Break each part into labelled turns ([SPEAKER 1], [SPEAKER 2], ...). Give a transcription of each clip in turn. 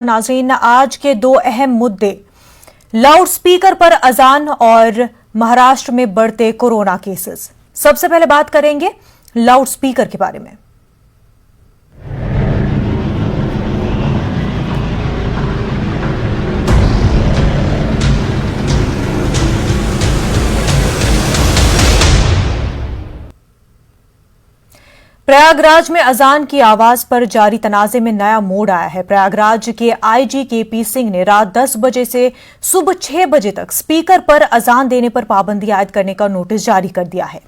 [SPEAKER 1] नाज़रीन, आज के दो अहम मुद्दे लाउड स्पीकर पर अजान और महाराष्ट्र में बढ़ते कोरोना केसेस। सबसे पहले बात करेंगे लाउड स्पीकर के बारे में। प्रयागराज में अजान की आवाज पर जारी तनाजे में नया मोड़ आया है। प्रयागराज के आईजी केपी सिंह ने रात 10 बजे से सुबह 6 बजे तक स्पीकर पर अजान देने पर पाबंदी आयद करने का नोटिस जारी कर दिया है।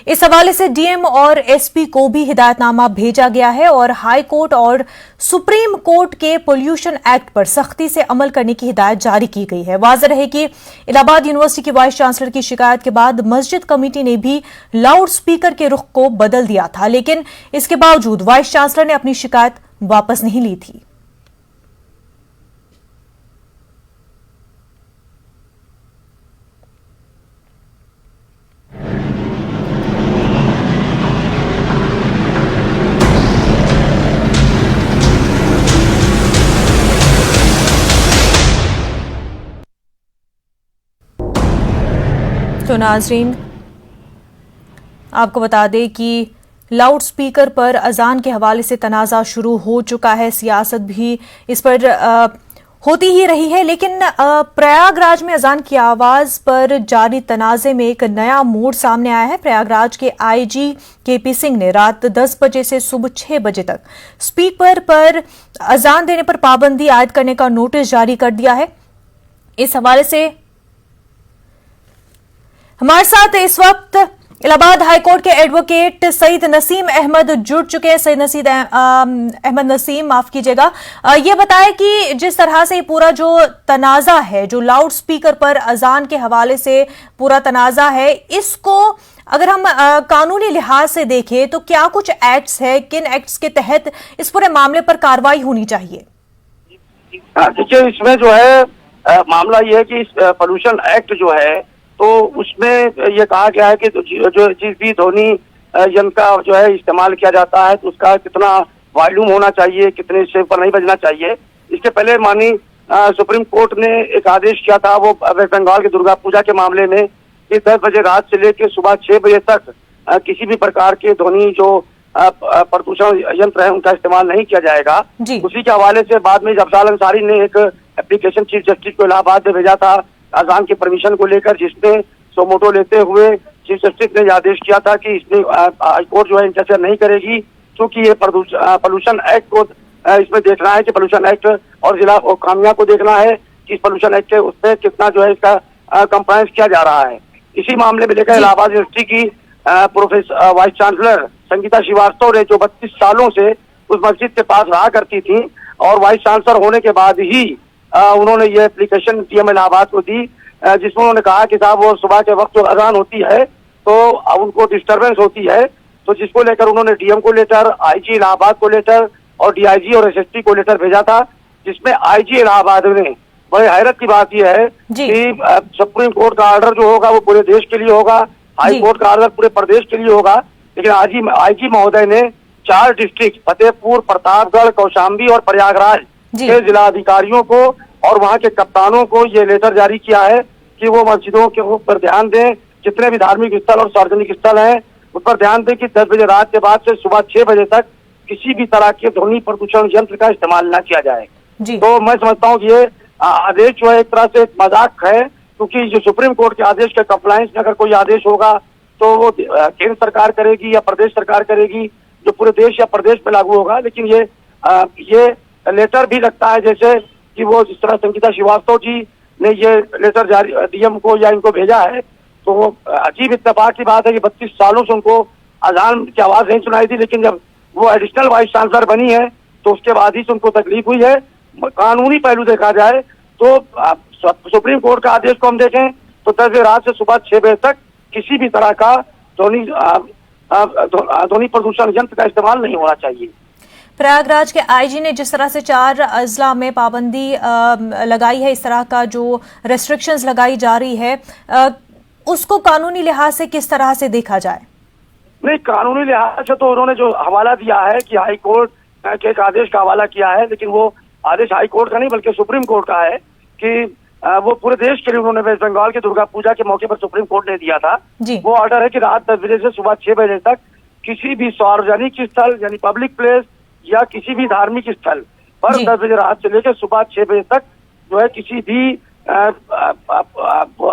[SPEAKER 1] इस हवाले से डीएम और एसपी को भी हिदायतनामा भेजा गया है और हाई कोर्ट और सुप्रीम कोर्ट के पोल्यूशन एक्ट पर सख्ती से अमल करने की हिदायत जारी की गई है। वाज़ेह रहे कि इलाहाबाद यूनिवर्सिटी के वाइस चांसलर की शिकायत के बाद मस्जिद कमेटी ने भी लाउड स्पीकर के रुख को बदल दिया था, लेकिन इसके बावजूद वाइस चांसलर ने अपनी शिकायत वापस नहीं ली थी। तो नाज़रीन, आपको बता दें कि लाउड स्पीकर पर अजान के हवाले से तनाज़ा शुरू हो चुका है। सियासत भी इस पर होती ही रही है, लेकिन प्रयागराज में अजान की आवाज पर जारी तनाज़े में एक नया मोड़ सामने आया है। प्रयागराज के आईजी केपी सिंह ने रात 10 बजे से सुबह 6 बजे तक स्पीकर पर अजान देने पर पाबंदी आयद करने का नोटिस जारी कर दिया है। इस हवाले से हमारे साथ इस वक्त इलाहाबाद हाईकोर्ट के एडवोकेट सईद नसीम अहमद जुड़ चुके हैं। सईद अहमद नसीम, माफ कीजिएगा, ये बताएं कि जिस तरह से पूरा जो तनाजा है, जो लाउड स्पीकर पर अजान के हवाले से पूरा तनाजा है, इसको अगर हम कानूनी लिहाज से देखें तो क्या कुछ एक्ट्स है, किन एक्ट्स के तहत इस पूरे मामले पर कार्रवाई होनी चाहिए?
[SPEAKER 2] देखिए, इसमें जो है मामला ये है कि पोल्यूशन एक्ट जो है तो उसमें ये कहा गया है कि जो जिस भी ध्वनि यंत्र का जो है इस्तेमाल किया जाता है तो उसका कितना वॉल्यूम होना चाहिए, कितने से ऊपर नहीं बजना चाहिए। इसके पहले माननीय सुप्रीम कोर्ट ने एक आदेश किया था, वो वेस्ट बंगाल के दुर्गा पूजा के मामले में, कि 10 बजे रात से लेकर सुबह 6 बजे तक किसी भी प्रकार के ध्वनि जो प्रदूषण यंत्र है उनका इस्तेमाल नहीं किया जाएगा। उसी के हवाले से बाद में अफजाल अंसारी ने एक एप्लीकेशन चीफ जस्टिस को इलाहाबाद में भेजा था अजान की परमिशन को लेकर, जिसने सोमोटो लेते हुए चीफ जस्टिस ने आदेश किया था कि इसमें हाईकोर्ट जो है इंटरफेयर नहीं करेगी, क्योंकि ये पोल्यूशन एक्ट को इसमें देखना है कि पोल्यूशन एक्ट और जिला और कामिया को देखना है कि इस पोल्यूशन एक्ट के उस पर कितना जो है इसका कंप्लायंस किया जा रहा है। इसी मामले में लेकर इलाहाबाद यूनिवर्सिटी की professor vice chancellor Sangeeta Srivastava ने, जो 32 सालों से उस मस्जिद के पास रहा करती थी और वाइस चांसलर होने के बाद ही उन्होंने ये एप्लीकेशन डीएम इलाहाबाद को दी, जिसमें उन्होंने कहा कि साहब वो सुबह के वक्त जो अजान होती है तो उनको डिस्टरबेंस होती है, तो जिसको लेकर उन्होंने डीएम को लेटर, आईजी इलाहाबाद को लेटर और डीआईजी और एसएसपी को लेटर भेजा था, जिसमें आईजी इलाहाबाद ने, बड़ी हैरत की बात यह है कि सुप्रीम कोर्ट का ऑर्डर जो होगा वो पूरे देश के लिए होगा, हाई कोर्ट का ऑर्डर पूरे प्रदेश के लिए होगा, लेकिन आईजी महोदय ने 4 डिस्ट्रिक्ट फतेहपुर, प्रतापगढ़, कौशाम्बी और प्रयागराज के जिला अधिकारियों को और वहां के कप्तानों को ये लेटर जारी किया है कि वो मस्जिदों के ऊपर ध्यान दें, जितने भी धार्मिक स्थल और सार्वजनिक स्थल हैं उस पर ध्यान दें कि 10 बजे रात के बाद से सुबह 6 बजे तक किसी भी तरह के ध्वनि प्रदूषण यंत्र का इस्तेमाल न किया जाए। तो मैं समझता हूँ कि ये आदेश जो है एक तरह से मजाक है, क्योंकि जो सुप्रीम कोर्ट के आदेश के कंप्लायंस में अगर कोई आदेश होगा तो वो केंद्र सरकार करेगी या प्रदेश सरकार करेगी, जो पूरे देश या प्रदेश में लागू होगा। लेकिन ये लेटर भी लगता है जैसे कि वो जिस तरह संगीता श्रीवास्तव जी ने ये लेटर जारी डीएम को या इनको भेजा है, तो वो अजीब इत्तेफाक की बात है कि 32 सालों से उनको अजान की आवाज नहीं सुनाई थी, लेकिन जब वो एडिशनल वाइस चांसलर बनी है तो उसके बाद ही से उनको तकलीफ हुई है। कानूनी पहलू देखा जाए तो सुप्रीम कोर्ट का आदेश को हम देखें तो 10 बजे रात से सुबह 6 बजे तक किसी भी तरह का ध्वनि प्रदूषण यंत्र का इस्तेमाल नहीं होना चाहिए।
[SPEAKER 1] प्रयागराज के आईजी ने जिस तरह से 4 अजला में पाबंदी लगाई है, इस तरह का जो रेस्ट्रिक्शंस लगाई जा रही है, उसको कानूनी लिहाज से किस तरह से देखा जाए?
[SPEAKER 2] नहीं, कानूनी लिहाज से तो उन्होंने जो हवाला दिया है कि हाई कोर्ट के एक आदेश का हवाला किया है, लेकिन वो आदेश हाई कोर्ट का नहीं बल्कि सुप्रीम कोर्ट का है कि वो पूरे देश के लिए उन्होंने वेस्ट बंगाल की दुर्गा पूजा के मौके पर सुप्रीम कोर्ट ने दिया था। वो ऑर्डर है कि रात 10 बजे से सुबह 6 बजे तक किसी भी सार्वजनिक स्थल यानी पब्लिक प्लेस या किसी भी धार्मिक स्थल पर 10 बजे रात से लेकर सुबह 6 बजे तक जो है किसी भी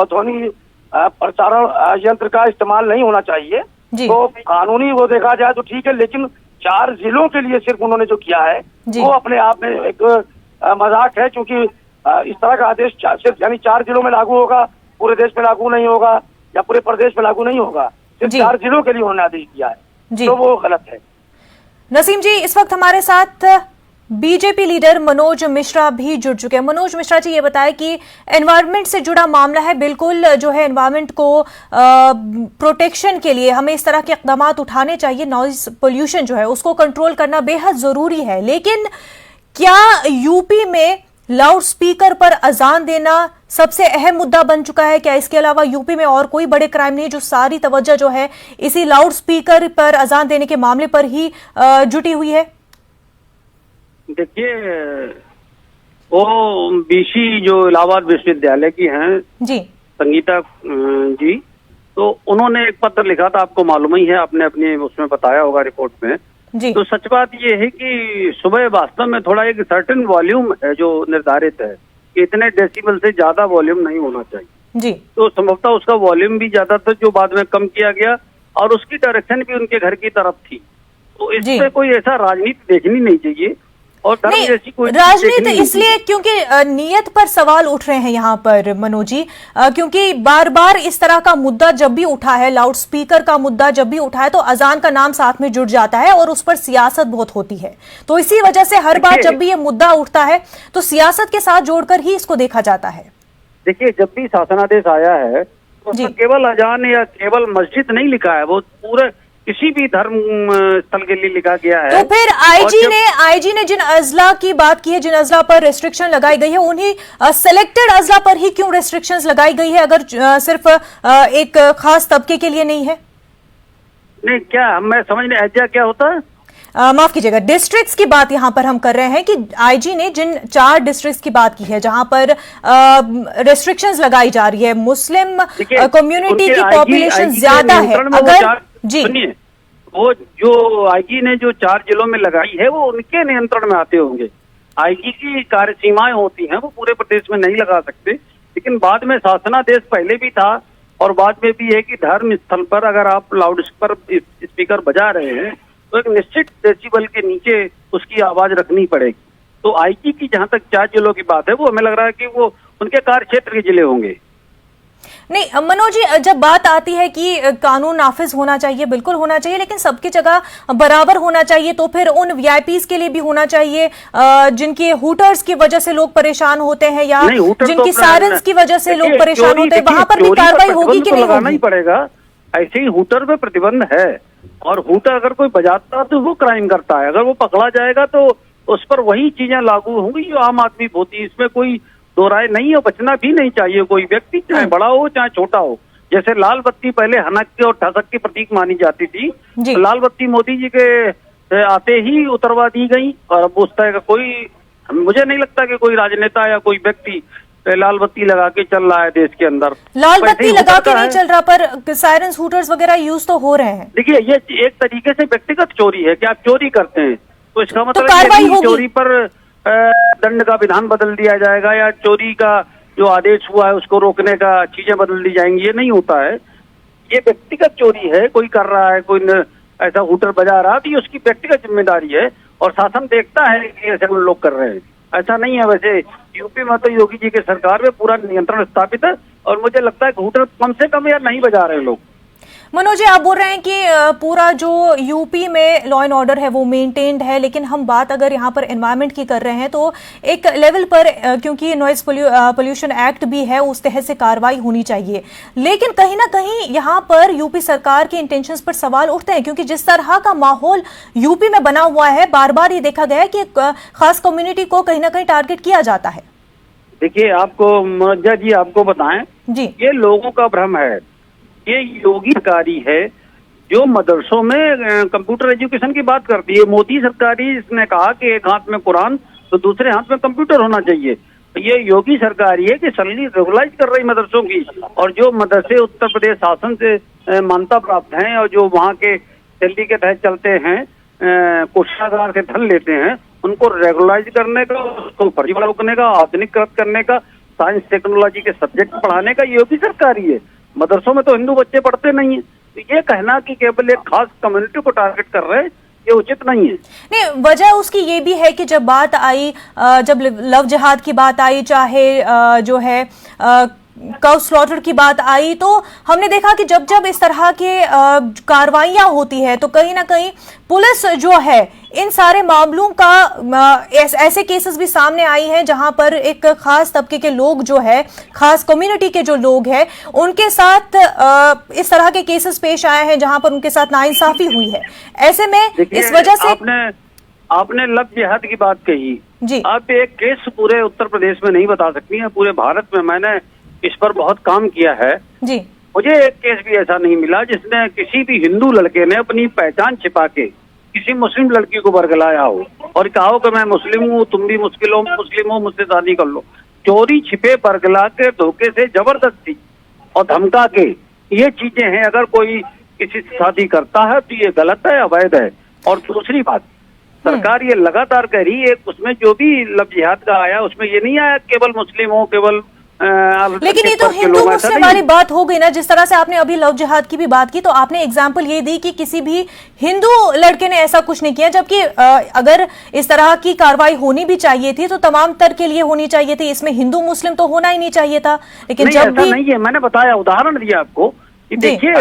[SPEAKER 2] ध्वनि प्रसारण यंत्र का इस्तेमाल नहीं होना चाहिए। तो कानूनी वो देखा जाए तो ठीक है, लेकिन 4 जिलों के लिए सिर्फ उन्होंने जो किया है वो अपने आप में एक मजाक है, क्योंकि इस तरह का आदेश सिर्फ यानी 4 जिलों में लागू होगा, पूरे देश में लागू नहीं होगा या पूरे प्रदेश में लागू नहीं होगा, सिर्फ 4 जिलों के लिए उन्होंने आदेश दिया है, तो वो गलत है।
[SPEAKER 1] नसीम जी, इस वक्त हमारे साथ बीजेपी लीडर मनोज मिश्रा भी जुड़ चुके हैं। मनोज मिश्रा जी, ये बताएं कि एनवायरनमेंट से जुड़ा मामला है, बिल्कुल जो है एनवायरनमेंट को प्रोटेक्शन के लिए हमें इस तरह के इकदाम उठाने चाहिए, नॉइज पोल्यूशन जो है उसको कंट्रोल करना बेहद जरूरी है, लेकिन क्या यूपी में लाउड स्पीकर पर अजान देना सबसे अहम मुद्दा बन चुका है? क्या इसके अलावा यूपी में और कोई बड़े क्राइम नहीं जो सारी तवज्जो जो है इसी लाउड स्पीकर पर अजान देने के मामले पर ही जुटी हुई है?
[SPEAKER 3] देखिए, वो बीसी जो इलाहाबाद विश्वविद्यालय की हैं
[SPEAKER 1] जी,
[SPEAKER 3] संगीता जी, तो उन्होंने एक पत्र लिखा था, आपको मालूम ही है, आपने अपने उसमें बताया होगा रिपोर्ट में
[SPEAKER 1] जी।
[SPEAKER 3] तो सच बात ये है कि सुबह वास्तव में थोड़ा एक सर्टेन वॉल्यूम है जो निर्धारित है कि इतने डेसिबल से ज्यादा वॉल्यूम नहीं होना चाहिए
[SPEAKER 1] जी।
[SPEAKER 3] तो संभवतः उसका वॉल्यूम भी ज्यादा था जो बाद में कम किया गया, और उसकी डायरेक्शन भी उनके घर की तरफ थी। तो इसमें कोई ऐसा राजनीति देखनी नहीं चाहिए और धर्म जैसी कोई
[SPEAKER 1] राजनीति इसलिए क्योंकि नियत पर सवाल उठ रहे हैं यहाँ पर मनोज जी, क्योंकि बार बार इस तरह का मुद्दा जब भी उठा है, लाउड स्पीकर का मुद्दा जब भी उठा है तो अजान का नाम साथ में जुड़ जाता है और उस पर सियासत बहुत होती है। तो इसी वजह से हर बार जब भी ये मुद्दा उठता है तो सियासत के साथ जोड़कर ही इसको देखा जाता है।
[SPEAKER 3] देखिए, जब भी शासनादेश आया है तो केवल अजान या केवल मस्जिद नहीं लिखा है, वो पूरे किसी भी धर्म स्थल के लिए लिखा गया है।
[SPEAKER 1] तो फिर आईजी ने जिन अजला की बात की है, जिन अजला पर रेस्ट्रिक्शन लगाई गई है, उन्हीं सेलेक्टेड अजला पर ही क्यों रेस्ट्रिक्शंस लगाई गई है, अगर सिर्फ एक खास तबके के लिए नहीं है?
[SPEAKER 3] नहीं, क्या मैं समझ नहीं, अजला क्या होता है?
[SPEAKER 1] माफ कीजिएगा, डिस्ट्रिक्ट्स की बात यहां पर हम कर रहे हैं कि आईजी ने जिन 4 डिस्ट्रिक्ट्स की बात की है जहां पर रेस्ट्रिक्शंस लगाई जा रही है, मुस्लिम कम्युनिटी की पॉपुलेशन ज्यादा है, अगर जी
[SPEAKER 3] सुनिए, वो जो आईजी ने जो 4 जिलों में लगाई है वो उनके नियंत्रण में आते होंगे। आईजी की कार्य सीमाएं होती हैं, वो पूरे प्रदेश में नहीं लगा सकते, लेकिन बाद में शासनादेश पहले भी था और बाद में भी है कि धर्म स्थल पर अगर आप लाउड स्पीकर बजा रहे हैं तो एक निश्चित डेसिबल के नीचे उसकी आवाज रखनी पड़ेगी। तो आईजी की जहां तक 4 जिलों की बात है वो हमें लग रहा है कि वो उनके कार्य क्षेत्र के जिले होंगे।
[SPEAKER 1] नहीं मनोज जी, जब बात आती है कि कानून नाफिज होना चाहिए, बिल्कुल होना चाहिए, लेकिन सबकी जगह बराबर होना चाहिए, तो फिर उन वीआईपीज के लिए भी होना चाहिए जिनके हुटर्स की वजह से लोग परेशान होते हैं या जिनकी सायरन्स की वजह से लोग परेशान होते हैं, वहां पर भी कार्रवाई होगी कि नहीं होगी?
[SPEAKER 3] पड़ेगा, ऐसे ही हुटर पे प्रतिबंध है, और हुटर अगर कोई बजाता तो वो क्राइम करता है, अगर वो पकड़ा जाएगा तो उस पर वही चीजें लागू होंगी जो आम आदमी होती है, इसमें कोई दो राय नहीं है। बचना भी नहीं चाहिए कोई व्यक्ति, चाहे बड़ा हो चाहे छोटा हो। जैसे लाल बत्ती पहले हनक के और ठसक की प्रतीक मानी जाती थी, तो लाल बत्ती मोदी जी के आते ही उतरवा दी गई, और अब उस तरह का कोई, मुझे नहीं लगता कि कोई राजनेता या कोई व्यक्ति लाल बत्ती लगा के चल रहा है देश के अंदर।
[SPEAKER 1] लाल बत्ती लगा के नहीं चल रहा, पर सायरन हूटर्स वगैरह यूज तो हो रहे हैं।
[SPEAKER 3] देखिए, ये एक तरीके से व्यक्तिगत चोरी है कि आप चोरी करते हैं, तो इसका मतलब
[SPEAKER 1] कार्रवाई
[SPEAKER 3] चोरी पर दंड का विधान बदल दिया जाएगा या चोरी का जो आदेश हुआ है उसको रोकने का चीजें बदल दी जाएंगी, ये नहीं होता है। ये व्यक्तिगत चोरी है, कोई कर रहा है, कोई ऐसा हुटर बजा रहा, तो ये उसकी व्यक्तिगत जिम्मेदारी है और शासन देखता है कि ऐसे उन लोग कर रहे हैं। ऐसा नहीं है, वैसे यूपी में तो योगी जी की सरकार में पूरा नियंत्रण स्थापित है, और मुझे लगता है कि हुटर कम से कम या नहीं बजा रहे लोग।
[SPEAKER 1] मनोज जी, आप बोल रहे हैं कि पूरा जो यूपी में लॉ एंड ऑर्डर है वो मेंटेन्ड है, लेकिन हम बात अगर यहाँ पर एनवायरनमेंट की कर रहे हैं तो एक लेवल पर क्योंकि नॉइज पोल्यूशन एक्ट भी है, उस तहत से कार्रवाई होनी चाहिए, लेकिन कहीं ना कहीं यहाँ पर यूपी सरकार के इंटेंशंस पर सवाल उठते हैं, क्योंकि जिस तरह का माहौल यूपी में बना हुआ है, बार बार ये देखा गया है कि खास कम्युनिटी को कहीं ना कहीं टारगेट किया जाता है।
[SPEAKER 3] देखिए, आपको मनोजा जी आपको बताएं जी, ये लोगों का भ्रम है। ये योगी सरकारी है जो मदरसों में कंप्यूटर एजुकेशन की बात करती है। मोदी सरकारी इसने कहा कि एक हाथ में कुरान तो दूसरे हाथ में कंप्यूटर होना चाहिए। तो ये योगी सरकार ये कि सैलरी रेगुलाइज कर रही मदरसों की, और जो मदरसे उत्तर प्रदेश शासन से मान्यता प्राप्त हैं और जो वहाँ के सैलरी के तहत चलते हैं, कोषागार से धन लेते हैं, उनको रेगुलाइज करने का, उसको फर्जीवाड़ा रोकने का, आधुनिककृत करने का, साइंस टेक्नोलॉजी के सब्जेक्ट पढ़ाने का योगी सरकार ही है। मदरसों में तो हिंदू बच्चे पढ़ते नहीं है। तो ये कहना कि केवल एक खास कम्युनिटी को टारगेट कर रहे हैं, ये उचित नहीं है।
[SPEAKER 1] नहीं, वजह उसकी ये भी है कि जब बात आई, जब लव जिहाद की बात आई, चाहे जो है कव स्लॉटर की बात आई, तो हमने देखा कि जब जब इस तरह के कार्रवाइयां होती है तो कहीं ना कहीं पुलिस जो है इन सारे मामलों का ऐसे केसेस भी सामने आई हैं जहां पर एक खास तबके के लोग जो है, खास कम्युनिटी के जो लोग हैं, उनके साथ इस तरह के केसेस पेश आए हैं जहां पर उनके साथ नाइंसाफी हुई है। ऐसे में इस वजह से
[SPEAKER 3] आपने लव जिहाद की बात कही
[SPEAKER 1] जी।
[SPEAKER 3] आप एक केस पूरे उत्तर प्रदेश में नहीं बता सकती हैं, पूरे भारत में मैंने इस पर बहुत काम किया है
[SPEAKER 1] जी।
[SPEAKER 3] मुझे एक केस भी ऐसा नहीं मिला जिसने किसी भी हिंदू लड़के ने अपनी पहचान छिपा के किसी मुस्लिम लड़की को बरगलाया हो और कहा हो कि मैं मुस्लिम हूँ, तुम भी मुस्लिम हो, मुझसे शादी कर लो। चोरी छिपे बरगला के, धोखे से, जबरदस्ती और धमका के, ये चीजें हैं। अगर कोई किसी से शादी करता है तो ये गलत है, अवैध है। और दूसरी बात, सरकार ये लगातार कह रही है, उसमें जो भी लव जिहाद का आया उसमें ये नहीं आया केवल मुस्लिम हो, केवल
[SPEAKER 1] लेकिन ये तो हिंदू मुस्लिम वाली बात हो गई ना। जिस तरह से आपने अभी लव जिहाद की भी बात की, तो आपने एग्जाम्पल ये दी कि किसी भी हिंदू लड़के ने ऐसा कुछ नहीं किया, जबकि अगर इस तरह की कार्रवाई होनी भी चाहिए थी तो तमाम तर के लिए होनी चाहिए थी, इसमें हिंदू मुस्लिम तो होना ही नहीं चाहिए था। लेकिन जब भी
[SPEAKER 3] नहीं है, मैंने बताया, उदाहरण दिया आपको कि देखिए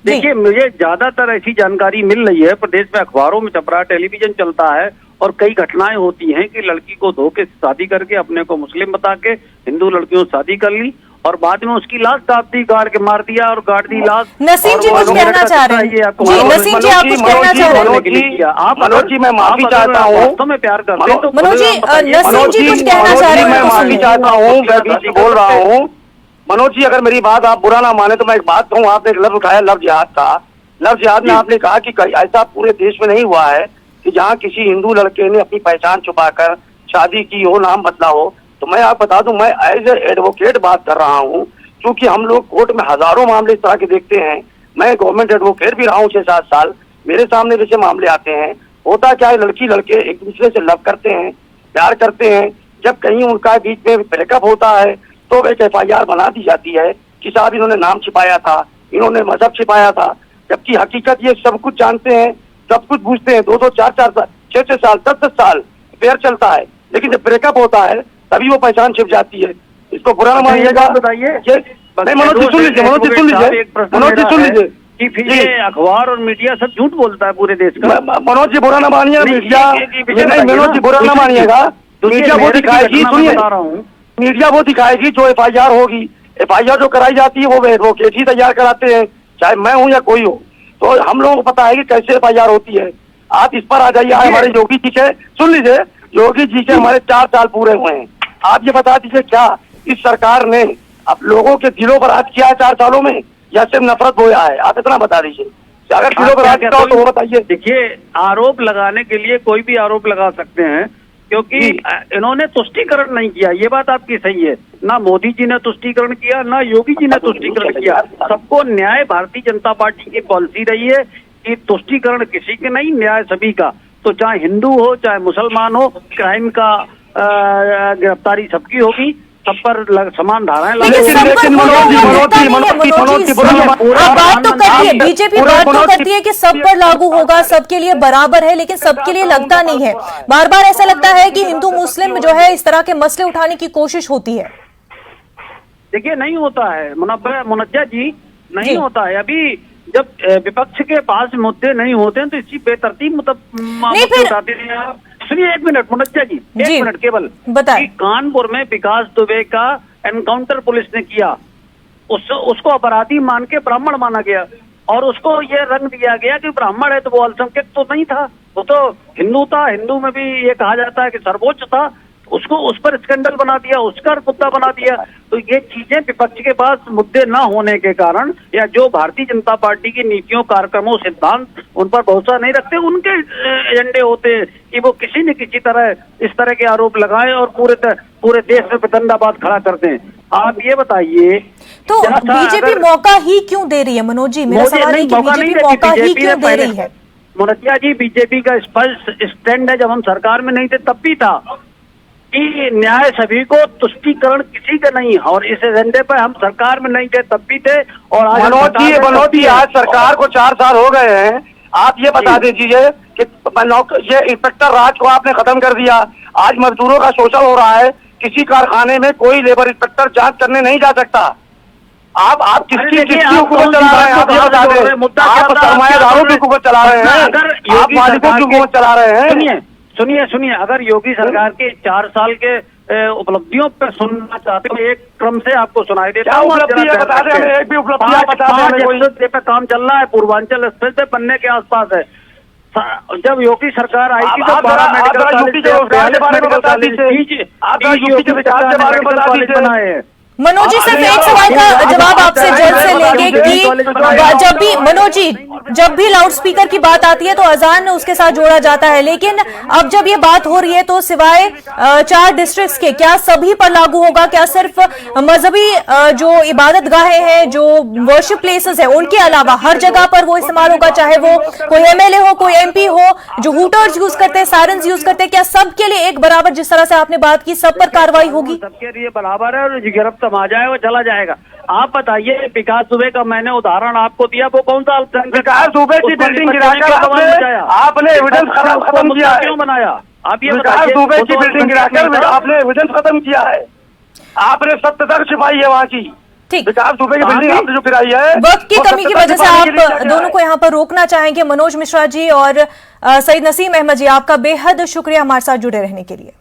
[SPEAKER 3] देखिए मुझे ज्यादातर ऐसी जानकारी मिल रही है, प्रदेश में अखबारों में छप रहा, टेलीविजन चलता है और कई घटनाएं होती हैं कि लड़की को धोखे से शादी करके अपने को मुस्लिम बता के हिंदू लड़कियों से शादी कर ली और बाद में उसकी लाश दाबती गाड़ के मार दिया और गाड़ दी लाश।
[SPEAKER 1] नसीम जी कुछ कहना चाह रहे हैं जी, नसीम जी आप कुछ कहना चाह रहे हैं?
[SPEAKER 2] आप मनोज जी, मैं माफी चाहता हूँ,
[SPEAKER 3] तो मैं प्यार करता हूँ।
[SPEAKER 1] मनोज जी, नसीम जी कुछ कहना चाह रहे हैं?
[SPEAKER 2] मैं माफी चाहता हूँ, मैं बीच में बोल रहा हूँ। मनोज जी, अगर मेरी बात आप बुरा ना माने तो मैं एक बात कहूँ। आपने एक लफ्ज उठाया लव जिहाद का। लव जिहाद में आपने कहा कि ऐसा पूरे देश में नहीं हुआ है कि जहाँ किसी हिंदू लड़के ने अपनी पहचान छुपाकर शादी की हो, नाम बदला हो। तो मैं आप बता दूं, मैं एज ए एडवोकेट बात कर रहा हूँ, क्योंकि हम लोग कोर्ट में हजारों मामले इस तरह के देखते हैं। मैं गवर्नमेंट एडवोकेट भी रहा हूँ 6-7 साल, मेरे सामने जैसे मामले आते हैं। होता क्या है, लड़की लड़के एक दूसरे से लव करते हैं, प्यार करते हैं। जब कहीं उनका बीच में ब्रेकअप होता है तो एक FIR बना दी जाती है कि साहब इन्होंने नाम छिपाया था, इन्होंने मजहब छिपाया था। जबकि हकीकत ये सब कुछ जानते हैं, सब कुछ पूछते हैं। 2-2, 4-4 साल, 6-6 साल, 10-10 साल पेयर चलता है, लेकिन जब ब्रेकअप होता है तभी वो पहचान छिप जाती है। इसको बुरा ना मानिएगा।
[SPEAKER 3] बताइए,
[SPEAKER 2] मनोज जी सुन लीजिए, मनोज जी सुन लीजिए, मनोज जी सुन लीजिए
[SPEAKER 3] कि फिर ये अखबार और मीडिया सब झूठ बोलता है पूरे देश का।
[SPEAKER 2] मनोज जी बुरा ना मानिएगा, मीडिया नहीं, मनोज जी बुरा ना मानिएगा। मीडिया वो दिखाएगी, सुनिए, मीडिया वो दिखाएगी जो FIR होगी। FIR जो कराई जाती है वो एडवोकेट ही तैयार कराते हैं, चाहे मैं हूँ या कोई हो। तो हम लोगों को पता है कि कैसे FIR होती है। आप इस पर आ जाइए। हमारे योगी जी के, सुन लीजिए, योगी जी के हमारे 4 साल पूरे हुए हैं। आप ये बता दीजिए, क्या इस सरकार ने अब लोगों के दिलों पर राज किया है 4 सालों में, या सिर्फ नफरत बोया है? आप इतना बता दीजिए। अगर दिलों पर राज किया हो तो वो बताइए।
[SPEAKER 3] देखिए, आरोप लगाने के लिए कोई भी आरोप लगा सकते हैं, क्योंकि इन्होंने तुष्टीकरण नहीं किया। ये बात आपकी सही है, ना मोदी जी ने तुष्टीकरण किया, ना योगी जी ने तुष्टीकरण किया। सबको न्याय भारतीय जनता पार्टी की पॉलिसी रही है कि तुष्टीकरण किसी के नहीं, न्याय सभी का। तो चाहे हिंदू हो चाहे मुसलमान हो, क्राइम का गिरफ्तारी सबकी होगी, सब पर समान धाराएं लागू।
[SPEAKER 1] बात तो करती है बीजेपी, बात तो करती है कि सब पर लागू होगा, सबके लिए बराबर है, लेकिन सबके लिए लगता नहीं है। बार बार ऐसा लगता है कि हिंदू मुस्लिम जो है इस तरह के मसले उठाने की कोशिश होती है।
[SPEAKER 3] देखिए, नहीं होता है मुनज्जा जी, नहीं होता है। अभी जब विपक्ष के पास मुद्दे नहीं होते हैं तो इसी बेतरतीब मुद्दे उठाते हैं आप। सुनिए 1 मिनट मुनज्जा जी, 1 मिनट केवल बताइए। कानपुर में विकास दुबे का एनकाउंटर पुलिस ने किया, उसको अपराधी मान के ब्राह्मण माना गया और उसको ये रंग दिया गया कि ब्राह्मण है तो वो अल्पसंख्यक तो नहीं था, वो तो हिंदू था। हिंदू में भी ये कहा जाता है कि सर्वोच्च था। उसको उस पर स्कैंडल बना दिया, उसका मुद्दा बना दिया। तो ये चीजें विपक्ष के पास मुद्दे न होने के कारण, या जो भारतीय जनता पार्टी की नीतियों, कार्यक्रमों, सिद्धांत उन पर भरोसा नहीं रखते, उनके एजेंडे होते हैं कि वो किसी न किसी तरह इस तरह के आरोप लगाएं और पूरे देश में प्रचंडाबाद खड़ा कर दें। आप ये बताइए,
[SPEAKER 1] तो बीजेपी मौका ही क्यों दे रही है? मनोज जी, मेरा सवाल है कि बीजेपी मौका ही क्यों दे रही है?
[SPEAKER 3] मुनतिया जी, बीजेपी का स्पष्ट स्टैंड है, जब हम सरकार में नहीं थे तब भी था कि न्याय सभी को, तुष्टीकरण किसी का नहीं, और इस एजेंडे पर हम सरकार में नहीं थे तब भी थे। और आज
[SPEAKER 2] मनोज जी, आज सरकार को 4 साल हो गए हैं। आप ये बता दीजिए कि ये इंस्पेक्टर राज को आपने खत्म कर दिया। आज मजदूरों का शोषण हो रहा है। किसी कारखाने में कोई लेबर इंस्पेक्टर जांच करने नहीं जा सकता। आप किसकी हुकूमत चला रहे हैं? आप ये बता दें। आप सरमायादारों की हुकूमत चला रहे हैं, आप मालिकों की हुकूमत चला रहे हैं।
[SPEAKER 3] सुनिए, अगर योगी सरकार के 4 साल के उपलब्धियों पर सुनना चाहते हो, एक क्रम से आपको सुनाई देता हूँ।
[SPEAKER 2] बता दें हमें, एक भी उपलब्धि बता दें।
[SPEAKER 3] पे काम चल रहा है, पूर्वांचल एक्सप्रेस वे बनने के आसपास है। जब योगी सरकार आई थी तो 12 मेडिकल कॉलेज बनाए हैं।
[SPEAKER 1] मनोज जी, सिर्फ एक सवाल का जवाब आपसे जल्द से लेंगे कि मनोज जी, जब भी लाउड स्पीकर की बात आती है तो अजान उसके साथ जोड़ा जाता है, लेकिन अब जब ये बात हो रही है तो सिवाय 4 डिस्ट्रिक्ट्स के क्या सभी पर लागू होगा? क्या सिर्फ मजहबी जो इबादत गाहें हैं, जो वर्शिप प्लेसेस है, उनके अलावा हर जगह पर वो इस्तेमाल होगा? चाहे वो कोई MLA हो, कोई MP हो, जो हुटर्स यूज करते हैं, सायरन्स यूज करते हैं, क्या सबके लिए एक बराबर, जिस तरह से आपने बात की, सब पर कार्रवाई होगी?
[SPEAKER 3] सबके लिए बराबर है, और गिरफ्त आ जाए वो चला जाएगा। आप बताइए, विकास दुबे का मैंने उदाहरण आपको दिया, वो कौन सा
[SPEAKER 2] विकास दुबे की बिल्डिंग गिराकर आपने एविडेंस खत्म किया,
[SPEAKER 3] क्यों बनाया? आप ये
[SPEAKER 2] विकास दुबे की बिल्डिंग गिराकर आपने एविडेंस खत्म किया है। आपने सत्य तक छिपाई है वहाँ की।
[SPEAKER 1] ठीक,
[SPEAKER 2] विकास दुबे की बिल्डिंग आपने जो गिराई है,
[SPEAKER 1] वक्त की कमी की वजह से आप दोनों को यहाँ पर रोकना चाहेंगे। मनोज मिश्रा जी और सईद नसीम अहमद जी, आपका बेहद शुक्रिया हमारे साथ जुड़े रहने के लिए।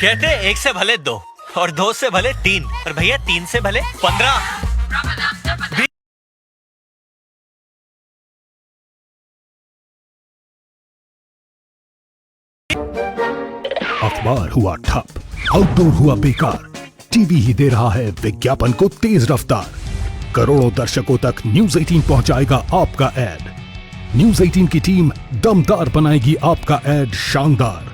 [SPEAKER 4] कहते 1 से भले 2 और 2 से भले 3 और भैया 3 से भले 15।
[SPEAKER 5] अखबार हुआ ठप, आउटडोर हुआ बेकार, टीवी ही दे रहा है विज्ञापन को तेज रफ्तार। करोड़ों दर्शकों तक न्यूज 18 पहुंचाएगा आपका एड। न्यूज 18 की टीम दमदार बनाएगी आपका एड शानदार।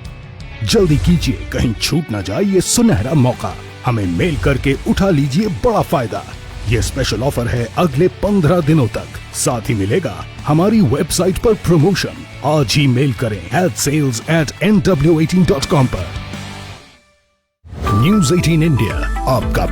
[SPEAKER 5] जल्दी कीजिए, कहीं छूट ना जाए ये सुनहरा मौका। हमें मेल करके उठा लीजिए बड़ा फायदा। ये स्पेशल ऑफर है अगले 15 दिनों तक। साथ ही मिलेगा हमारी वेबसाइट पर प्रमोशन। आज ही मेल करें sales@nw18.com पर। न्यूज 18 इंडिया, आपका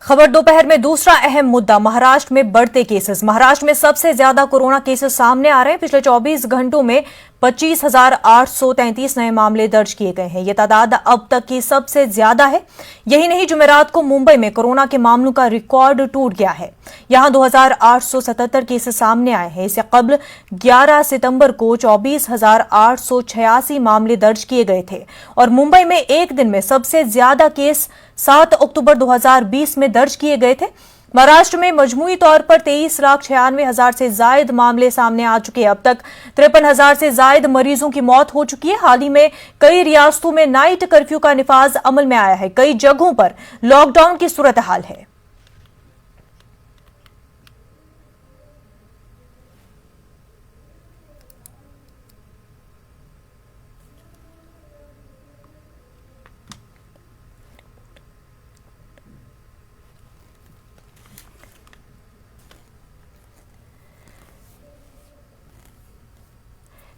[SPEAKER 1] खबर दोपहर में दूसरा अहम मुद्दा, महाराष्ट्र में बढ़ते केसेस। महाराष्ट्र में सबसे ज्यादा कोरोना केसेस सामने आ रहे हैं। पिछले 24 घंटों में 25,833 नए मामले दर्ज किए गए हैं। यह तादाद अब तक की सबसे ज्यादा है। यही नहीं, जुमेरात को मुंबई में कोरोना के मामलों का रिकॉर्ड टूट गया है। यहां 2,877 केसेस सामने आए हैं। इससे कबल 11 सितंबर को 24,886 मामले दर्ज किए गए थे और मुंबई में एक दिन में सबसे ज्यादा केस 7 अक्टूबर 2020 में दर्ज किए गए थे। महाराष्ट्र में मजमूई तौर पर 23,96,000 से ज्यादा मामले सामने आ चुके हैं। अब तक 53,000 से ज्यादा मरीजों की मौत हो चुकी है। हाल ही में कई रियासतों में नाइट कर्फ्यू का निफाज अमल में आया है। कई जगहों पर लॉकडाउन की सूरत हाल है।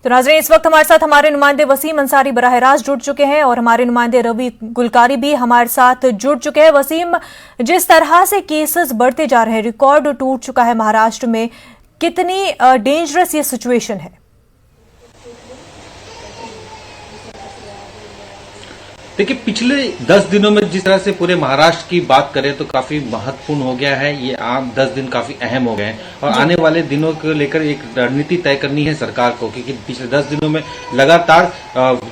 [SPEAKER 1] तो नाज़रीन, इस वक्त हमारे साथ हमारे नुमाइंदे वसीम अंसारी बराह रास्त जुड़ चुके हैं और हमारे नुमाइंदे रवि गुलकारी भी हमारे साथ जुड़ चुके हैं। वसीम, जिस तरह से केसेस बढ़ते जा रहे हैं, रिकॉर्ड टूट चुका है महाराष्ट्र में, कितनी डेंजरस ये सिचुएशन है?
[SPEAKER 6] देखिए पिछले 10 दिनों में जिस तरह से पूरे महाराष्ट्र की बात करें तो काफी महत्वपूर्ण हो गया है। ये आम 10 दिन काफी अहम हो गए हैं और आने वाले दिनों को लेकर एक रणनीति तय करनी है सरकार को, क्योंकि पिछले 10 दिनों में लगातार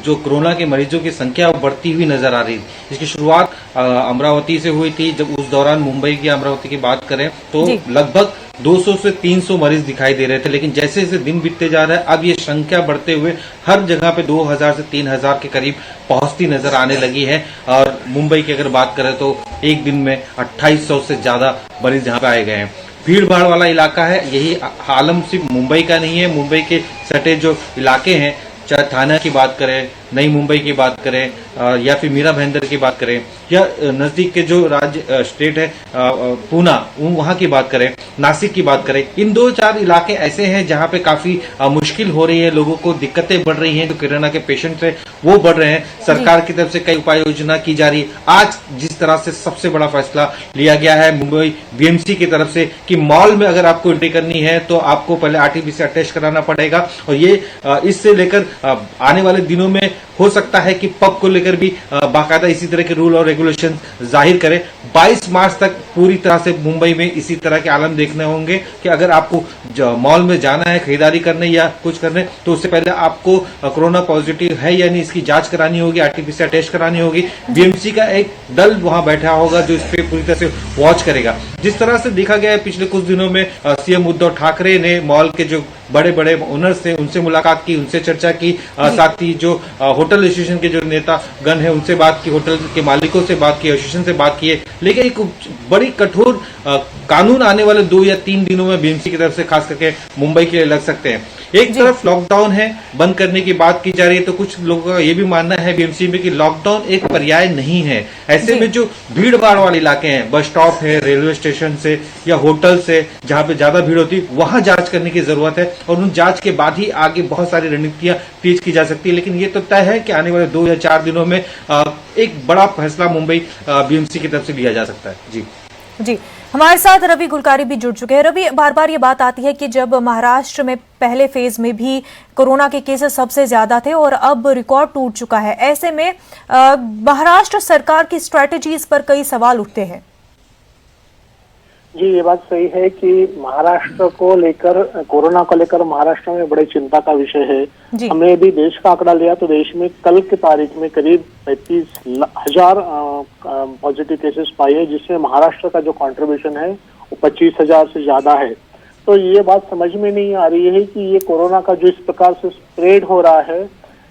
[SPEAKER 6] जो कोरोना के मरीजों की संख्या बढ़ती हुई नजर आ रही थी। इसकी शुरुआत अमरावती से हुई थी। जब उस दौरान मुंबई की अमरावती की बात करें तो लगभग 200 से 300 मरीज दिखाई दे रहे थे, लेकिन जैसे जैसे दिन बीतते जा रहा है अब ये संख्या बढ़ते हुए हर जगह पे 2000 से 3000 के करीब पहुंचती नजर आने लगी है। और मुंबई की अगर बात करें तो एक दिन में 2800 से ज्यादा मरीज यहाँ पे आए गए हैं। भीड़ भाड़ वाला इलाका है। यही आलम सिर्फ मुंबई का नहीं है, मुंबई के सटे जो इलाके हैं, चाहे थाना की बात करें, नई मुंबई की बात करें या फिर मीरा भाईंदर की बात करें या नजदीक के जो राज्य स्टेट है पूना, वहां की बात करें, नासिक की बात करें, इन 2-4 इलाके ऐसे हैं जहां पे काफी मुश्किल हो रही है, लोगों को दिक्कतें बढ़ रही हैं। जो कोरोना के पेशेंट है वो बढ़ रहे हैं। सरकार की तरफ से कई उपाय योजना की जा रही है। आज जिस तरह से सबसे बड़ा फैसला लिया गया है मुंबई बीएमसी की तरफ से कि मॉल में अगर आपको एंट्री करनी है तो आपको पहले आरटीपीसीआर टेस्ट कराना पड़ेगा। और ये इससे लेकर आने वाले दिनों में हो सकता है कि पब को लेकर भी बाकायदा इसी तरह के रूल और रेगुलेशन जाहिर करें। 22 मार्च तक पूरी तरह से मुंबई में इसी तरह के आलम देखने होंगे कि अगर आपको मॉल में जाना है खरीदारी करने या कुछ करने तो उससे पहले आपको कोरोना पॉजिटिव है या नहीं इसकी जांच करानी होगी, आरटीपीसीआर टेस्ट करानी होगी। बीएमसी का एक दल वहां बैठा होगा जो इस पे पूरी तरह से वॉच करेगा। जिस तरह से देखा गया है पिछले कुछ दिनों में सीएम उद्धव ठाकरे ने मॉल के जो बड़े बड़े ओनर्स थे उनसे मुलाकात की, उनसे चर्चा की, साथ ही जो होटल एसोसिएशन के जो नेता गण है उनसे बात की, होटल के मालिकों से बात की, एसोसिएशन से बात की है। लेकिन एक बड़ी कठोर कानून आने वाले 2 या 3 दिनों में बीएमसी की तरफ से खास करके मुंबई के लिए लग सकते हैं। एक तरफ लॉकडाउन है, बंद करने की बात की जा रही है, तो कुछ लोगों का ये भी मानना है बीएमसी में कि लॉकडाउन एक पर्याय नहीं है। ऐसे में जो भीड़ भाड़ वाले इलाके हैं, बस स्टॉप है, रेलवे स्टेशन से या होटल से जहां पे ज्यादा भीड़ होती है वहां जांच करने की जरूरत है और उन जांच के बाद ही आगे बहुत सारी रणनीतियां तेज की जा सकती है। लेकिन ये तो तय है कि आने वाले 2 या 4 दिनों में एक बड़ा फैसला मुंबई बीएमसी की तरफ से लिया जा सकता है।
[SPEAKER 1] जी हमारे साथ रवि गुलकारी भी जुड़ चुके हैं। रवि, बार बार ये बात आती है कि जब महाराष्ट्र में पहले फेज में भी कोरोना के केसेस सबसे ज्यादा थे और अब रिकॉर्ड टूट चुका है, ऐसे में महाराष्ट्र सरकार की स्ट्रैटेजीज पर कई सवाल उठते हैं।
[SPEAKER 7] जी, ये बात सही है कि महाराष्ट्र को लेकर, कोरोना को लेकर महाराष्ट्र में बड़ी चिंता का विषय है। हमने यदि देश का आंकड़ा लिया तो देश में कल की तारीख में करीब 35,000 पॉजिटिव केसेस पाए हैं, जिसमें महाराष्ट्र का जो कंट्रीब्यूशन है वो 25,000 से ज्यादा है। तो ये बात समझ में नहीं आ रही है कि ये कोरोना का जो इस प्रकार से स्प्रेड हो रहा है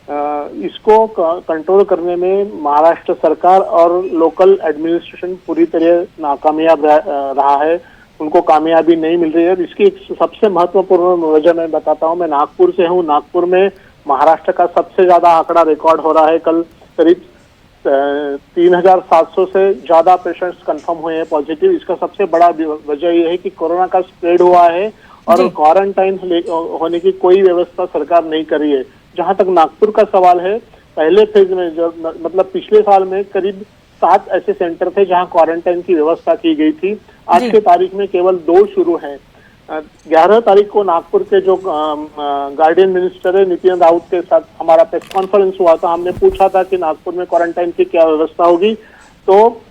[SPEAKER 7] इसको कंट्रोल करने में महाराष्ट्र सरकार और लोकल एडमिनिस्ट्रेशन पूरी तरह नाकामयाब रहा है, उनको कामयाबी नहीं मिल रही है। इसकी एक सबसे महत्वपूर्ण वजह मैं बताता हूँ। मैं नागपुर से हूँ। नागपुर में महाराष्ट्र का सबसे ज्यादा आंकड़ा रिकॉर्ड हो रहा है। कल करीब 3700 से ज्यादा पेशेंट्स कंफर्म हुए हैं पॉजिटिव। इसका सबसे बड़ा वजह यह है कि कोरोना का स्प्रेड हुआ है और क्वारंटाइन होने की कोई व्यवस्था सरकार नहीं कर रही है। जहां तक नागपुर का सवाल है, पहले फेज में जो मतलब पिछले साल में करीब 7 ऐसे सेंटर थे जहां क्वारंटाइन की व्यवस्था की गई थी। आज के तारीख में केवल 2 शुरू हैं। 11 तारीख को नागपुर के जो गार्डियन मिनिस्टर है नितिन राउत के साथ हमारा प्रेस कॉन्फ्रेंस हुआ था। हमने पूछा था कि नागपुर में क्वारंटाइन की क्या व्यवस्था होगी, तो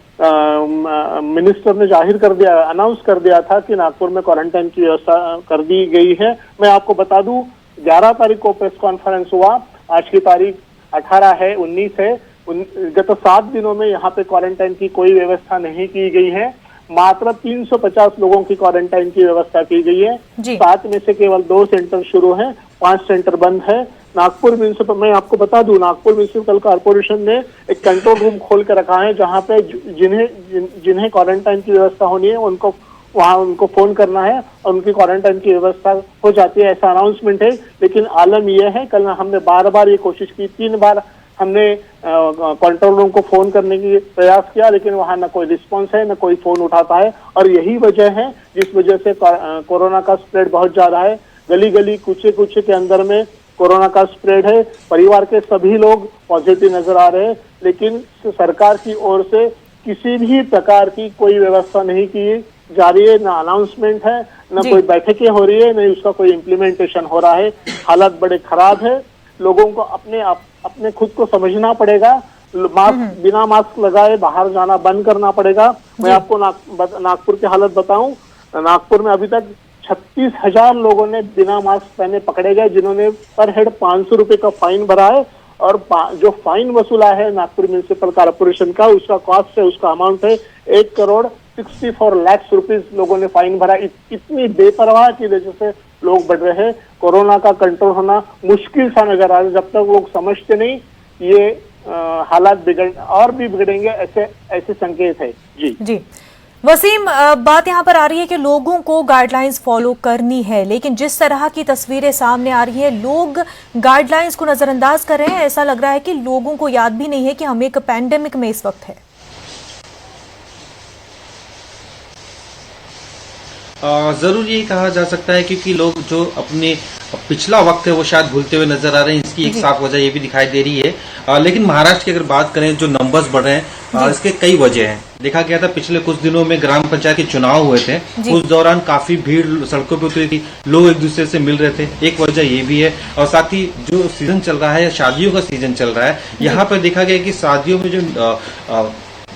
[SPEAKER 7] मिनिस्टर ने जाहिर कर दिया, अनाउंस कर दिया था कि नागपुर में क्वारंटाइन की व्यवस्था कर दी गई है। मैं आपको बता दूं 11 तारीख को प्रेस कॉन्फ्रेंस हुआ, आज की तारीख 18 है, 19 है। गत 7 दिनों में यहाँ पे क्वारंटाइन की कोई व्यवस्था नहीं की गई है। मात्र 350 लोगों की क्वारंटाइन की व्यवस्था की गई है। 7 में से केवल 2 सेंटर शुरू हैं, 5 सेंटर बंद है। नागपुर म्यूनिसिपल, मैं आपको बता दूं, नागपुर म्यूनिसिपल कॉर्पोरेशन ने एक कंट्रोल रूम खोल के रखा है जहां पे जिन्हें क्वारंटाइन की व्यवस्था होनी है उनको वहां उनको फोन करना है और उनकी क्वारंटाइन की व्यवस्था हो जाती है, ऐसा अनाउंसमेंट है। लेकिन आलम यह है, कल हमने बार ये कोशिश की, 3 बार हमने कंट्रोल रूम को फोन करने की प्रयास किया, लेकिन वहां न कोई रिस्पांस है, न कोई फोन उठाता है। और यही वजह है जिस वजह से कोरोना का स्प्रेड बहुत ज्यादा है। गली गली कूचे कूचे के अंदर में कोरोना का स्प्रेड है। परिवार के सभी लोग पॉजिटिव नजर आ रहे हैं, लेकिन सरकार की ओर से किसी भी प्रकार की कोई व्यवस्था नहीं की जा रही है, ना अनाउंसमेंट है, न कोई बैठकें हो रही है, न उसका कोई इम्प्लीमेंटेशन हो रहा है। हालत बड़े खराब है। लोगों को अपने खुद को समझना पड़ेगा। मास्क बिना मास्क लगाए बाहर जाना बंद करना पड़ेगा। मैं आपको नागपुर की हालत बताऊं, नागपुर में अभी तक 36,000 लोगों ने बिना मास्क पहने पकड़े गए, जिन्होंने पर हेड 500 रुपए का फाइन भरा है। और जो फाइन वसूला है नागपुर म्युनिसिपल कॉर्पोरेशन का, उसका कॉस्ट है, उसका अमाउंट है 1,64 लाख रुपीस लोगों ने फाइन भरा। इतनी बेपरवाह की वजह से लोग बढ़ रहे हैं। कोरोना का कंट्रोल होना मुश्किल सा नजर आ रहा है। जब तक लोग समझते नहीं, ये हालात और भी बिगड़ेंगे, ऐसे संकेत है। जी
[SPEAKER 1] वसीम, बात यहाँ पर आ रही है कि लोगों को गाइडलाइंस फॉलो करनी है, लेकिन जिस तरह की तस्वीरें सामने आ रही है, लोग गाइडलाइंस को नजरअंदाज कर रहे हैं। ऐसा लग रहा है कि लोगों को याद भी नहीं है कि हम एक पैंडेमिक में इस वक्त है।
[SPEAKER 6] जरूर ये कहा जा सकता है क्योंकि लोग जो अपने पिछला वक्त है वो शायद भूलते हुए नजर आ रहे हैं। इसकी एक साफ वजह ये भी दिखाई दे रही है। लेकिन महाराष्ट्र की अगर बात करें, जो नंबर्स बढ़ रहे हैं, इसके कई वजह हैं। देखा गया था पिछले कुछ दिनों में ग्राम पंचायत के चुनाव हुए थे, उस दौरान काफी भीड़ सड़कों पर उतरी थी, लोग एक दूसरे से मिल रहे थे, एक वजह ये भी है। और साथ ही जो सीजन चल रहा है, शादियों का सीजन चल रहा है, यहाँ पर देखा गया कि शादियों में जो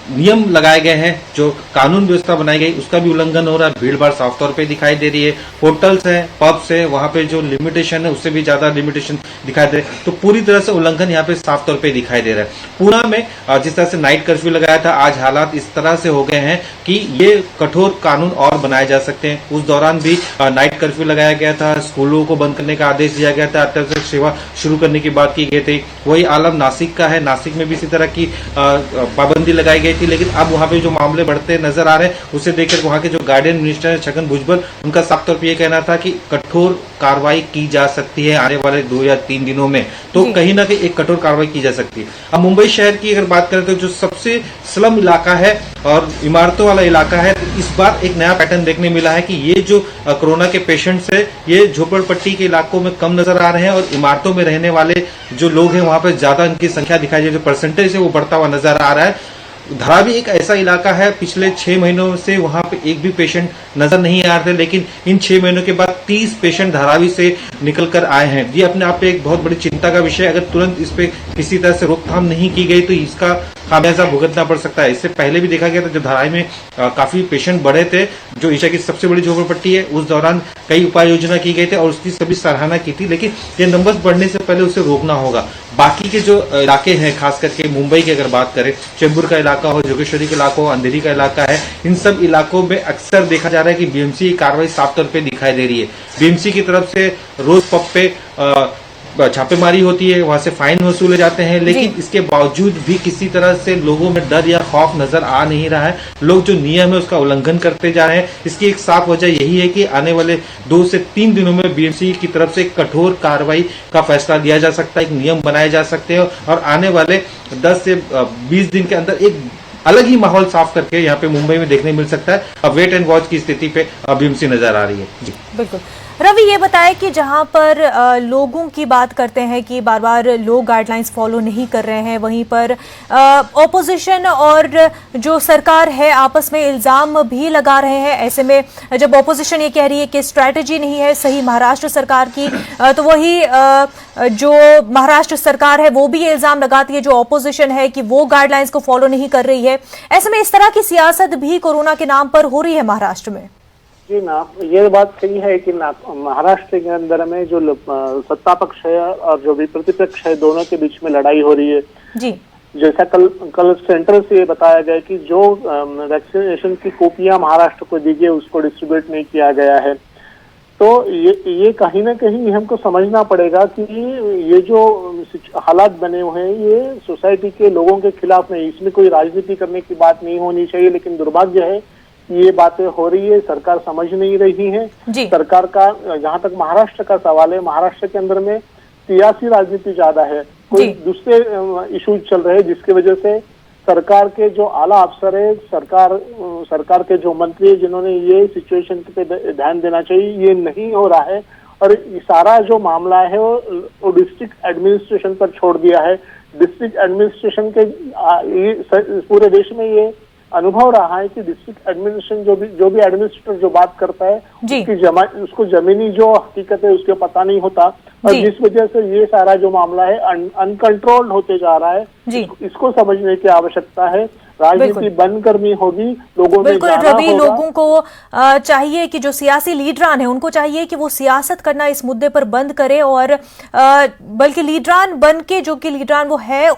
[SPEAKER 6] नियम लगाए गए हैं, जो कानून व्यवस्था बनाई गई, उसका भी उल्लंघन हो रहा है। भीड़ भाड़ साफ तौर पे दिखाई दे रही है। होटल्स हैं, पब्स है, वहां पे जो लिमिटेशन है उससे भी ज्यादा लिमिटेशन दिखाई दे रहा है। तो पूरी तरह से उल्लंघन यहाँ पे साफ तौर पे दिखाई दे रहा है। पुणे में जिस तरह से नाइट कर्फ्यू लगाया था, आज हालात इस तरह से हो गए हैं कि ये कठोर कानून और बनाए जा सकते हैं। उस दौरान भी नाइट कर्फ्यू लगाया गया था, स्कूलों को बंद करने का आदेश दिया गया था, अत्यावश्यक सेवा शुरू करने की बात की गई थी। वही आलम नासिक का है, नासिक में भी इसी तरह की पाबंदी लगाई गई थी। लेकिन अब वहां पे जो मामले बढ़ते नजर आ रहे हैं, उसे देखकर वहां के जो गार्डियन मिनिस्टर है छगन भुजबल, उनका साफ तौर पर यह कहना था कि कठोर कार्रवाई की जा सकती है आने वाले 2 या 3 दिनों में। तो कहीं ना कहीं एक कठोर कार्रवाई की जा सकती है। अब मुंबई शहर की अगर बात करें तो जो सबसे स्लम इलाका है और इमारतों वाला इलाका है, तो इस बार एक नया पैटर्न देखने मिला है कि ये जो कोरोना के पेशेंट्स है, ये झोपड़पट्टी के इलाकों में कम नजर आ रहे हैं और इमारतों में रहने वाले जो लोग हैं वहां पर ज्यादा उनकी संख्या दिखाई दे रही है। जो परसेंटेज है वो बढ़ता हुआ नजर आ रहा है। धारावी एक ऐसा इलाका है, पिछले 6 महीनों से वहां पे एक भी पेशेंट नजर नहीं आ रहे थे, लेकिन इन 6 महीनों के बाद 30 पेशेंट धारावी से निकल कर आए हैं। ये अपने आप में एक बहुत बड़ी चिंता का विषय है। अगर तुरंत इस पे किसी तरह से रोकथाम नहीं की गई तो इसका खामियाजा भुगतना पड़ सकता है। इससे पहले भी देखा गया था जब धारावी में काफी पेशेंट बढ़े थे, जो एशिया की सबसे बड़ी झोपड़पट्टी है, उस दौरान कई उपाय योजना की गई थी और उसकी सभी सराहना की थी। लेकिन ये नंबर्स बढ़ने से पहले उसे रोकना होगा। बाकी के जो इलाके हैं, खास करके मुंबई की अगर बात करें, चेंबूर का इलाका हो, जोगेश्वरी का इलाका हो, अंधेरी का इलाका है, इन सब इलाकों में अक्सर देखा जा रहा है कि बीएमसी की कार्रवाई साफ तौर पे दिखाई दे रही है। बीएमसी की तरफ से रोज पब पे छापेमारी होती है, वहां से फाइन वसूले जाते हैं, लेकिन इसके बावजूद भी किसी तरह से लोगों में डर या खौफ नजर आ नहीं रहा है। लोग जो नियम है उसका उल्लंघन करते जा रहे हैं। इसकी एक साफ वजह यही है कि आने वाले 2 से 3 दिनों में बीएमसी की तरफ से कठोर कार्रवाई का फैसला लिया जा सकता है, एक नियम बनाए जा सकते हैं और आने वाले 10 से 20 दिन के अंदर एक अलग ही माहौल साफ करके यहाँ पे मुंबई में देखने मिल सकता है। अब वेट एंड वॉच की स्थिति पे बीएमसी नजर आ रही है। जी
[SPEAKER 1] बिल्कुल। रवि, ये बताएं कि जहां पर लोगों की बात करते हैं कि बार बार लोग गाइडलाइंस फॉलो नहीं कर रहे हैं, वहीं पर ऑपोजिशन और जो सरकार है आपस में इल्जाम भी लगा रहे हैं। ऐसे में जब ऑपोजिशन ये कह रही है कि स्ट्रैटेजी नहीं है सही महाराष्ट्र सरकार की, तो वही जो महाराष्ट्र सरकार है वो भी ये इल्जाम लगाती है जो ऑपोजिशन है कि वो गाइडलाइंस को फॉलो नहीं कर रही है। ऐसे में इस तरह की सियासत भी कोरोना के नाम पर हो रही है महाराष्ट्र में।
[SPEAKER 7] जी ना, ये बात सही है कि महाराष्ट्र के अंदर में जो सत्ता पक्ष है और जो भी प्रतिपक्ष है, दोनों के बीच में लड़ाई हो रही है। जी जैसा कल सेंटर से बताया गया कि जो वैक्सीनेशन की कॉपियां महाराष्ट्र को दी गई उसको डिस्ट्रीब्यूट नहीं किया गया है। तो ये कहीं ना कहीं हमको समझना पड़ेगा कि ये जो हालात बने हुए हैं ये सोसाइटी के लोगों के खिलाफ नहीं, इसमें कोई राजनीति करने की बात नहीं होनी चाहिए। लेकिन दुर्भाग्य है ये बातें हो रही है, सरकार समझ नहीं रही है। सरकार का, जहां तक महाराष्ट्र का सवाल है, महाराष्ट्र के अंदर में सियासी राजनीति ज्यादा है, कोई दूसरे इश्यूज चल रहे हैं जिसकी वजह से सरकार के जो आला अफसर है, सरकार के जो मंत्री है जिन्होंने ये सिचुएशन पे ध्यान देना चाहिए, ये नहीं हो रहा है। और सारा जो मामला है वो डिस्ट्रिक्ट एडमिनिस्ट्रेशन पर छोड़ दिया है। डिस्ट्रिक्ट एडमिनिस्ट्रेशन के पूरे देश में ये अनुभव रहा है कि डिस्ट्रिक्ट एडमिनिस्ट्रेशन जो भी एडमिनिस्ट्रेटर जो बात करता है
[SPEAKER 1] जी।
[SPEAKER 7] उसको जमीनी जो हकीकत है उसके पता नहीं होता, और
[SPEAKER 1] जी।
[SPEAKER 7] जिस वजह से ये सारा जो मामला है अनकंट्रोल्ड होते जा रहा है,
[SPEAKER 1] जी।
[SPEAKER 7] इसको समझने की आवश्यकता है। राजनीति बंद करनी होगी, लोगों में
[SPEAKER 1] बिल्कुल
[SPEAKER 7] जाना
[SPEAKER 1] रवि,
[SPEAKER 7] होगा।
[SPEAKER 1] लोगों को चाहिए कि जो सियासी लीडरान है उनको चाहिए कि वो सियासत करना इस मुद्दे पर बंद करे, और बल्कि लीडरान बन के जो कि लीडरान वो है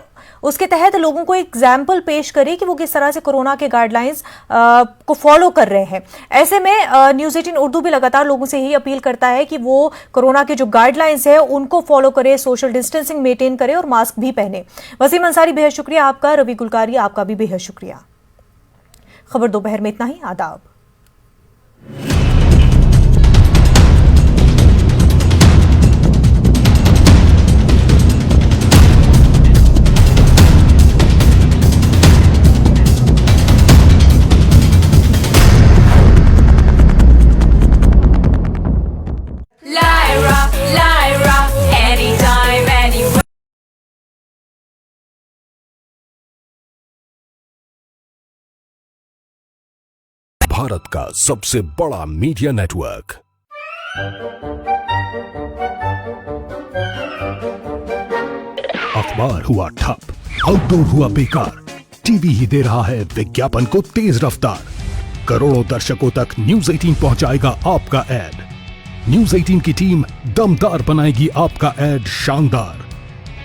[SPEAKER 1] उसके तहत लोगों को एग्जाम्पल पेश करे कि वो किस तरह से कोरोना के गाइडलाइंस को फॉलो कर रहे हैं। ऐसे में न्यूज़ 18 उर्दू भी लगातार लोगों से यही अपील करता है कि वो कोरोना के जो गाइडलाइंस है उनको फॉलो करे, सोशल डिस्टेंसिंग मेंटेन करे और मास्क भी पहने। वसीम अंसारी बेहद शुक्रिया आपका। रवि गुलकारी आपका भी बेहद शुक्रिया। खबर दोपहर में इतना ही। आदाब।
[SPEAKER 5] भारत का सबसे बड़ा मीडिया नेटवर्क। अखबार हुआ ठप, आउटडोर हुआ बेकार, टीवी ही दे रहा है विज्ञापन को तेज रफ्तार। करोड़ों दर्शकों तक न्यूज 18 पहुंचाएगा आपका ऐड। न्यूज 18 की टीम दमदार बनाएगी आपका ऐड शानदार।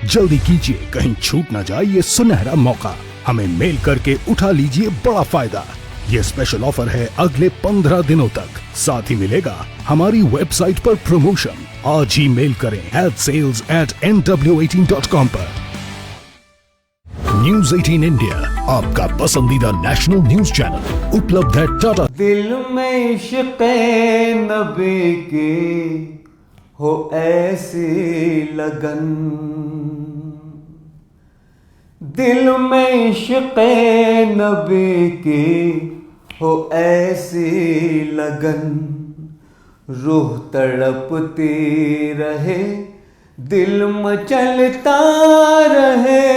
[SPEAKER 5] जल्दी कीजिए, कहीं छूट ना जाए ये सुनहरा मौका। हमें मेल करके उठा लीजिए बड़ा फायदा। ये स्पेशल ऑफर है अगले 15 दिनों तक। साथ ही मिलेगा हमारी वेबसाइट पर प्रमोशन। आज ही मेल करें adsales@nw18.com पर। न्यूज 18 इंडिया, आपका पसंदीदा नेशनल न्यूज चैनल, उपलब्ध है टाटा।
[SPEAKER 8] दिल में इश्क़ नबी की हो ऐसी लगन, दिल में इश्क़ नबी की हो ऐसी लगन, रूह तड़पती रहे, दिल मचलता रहे।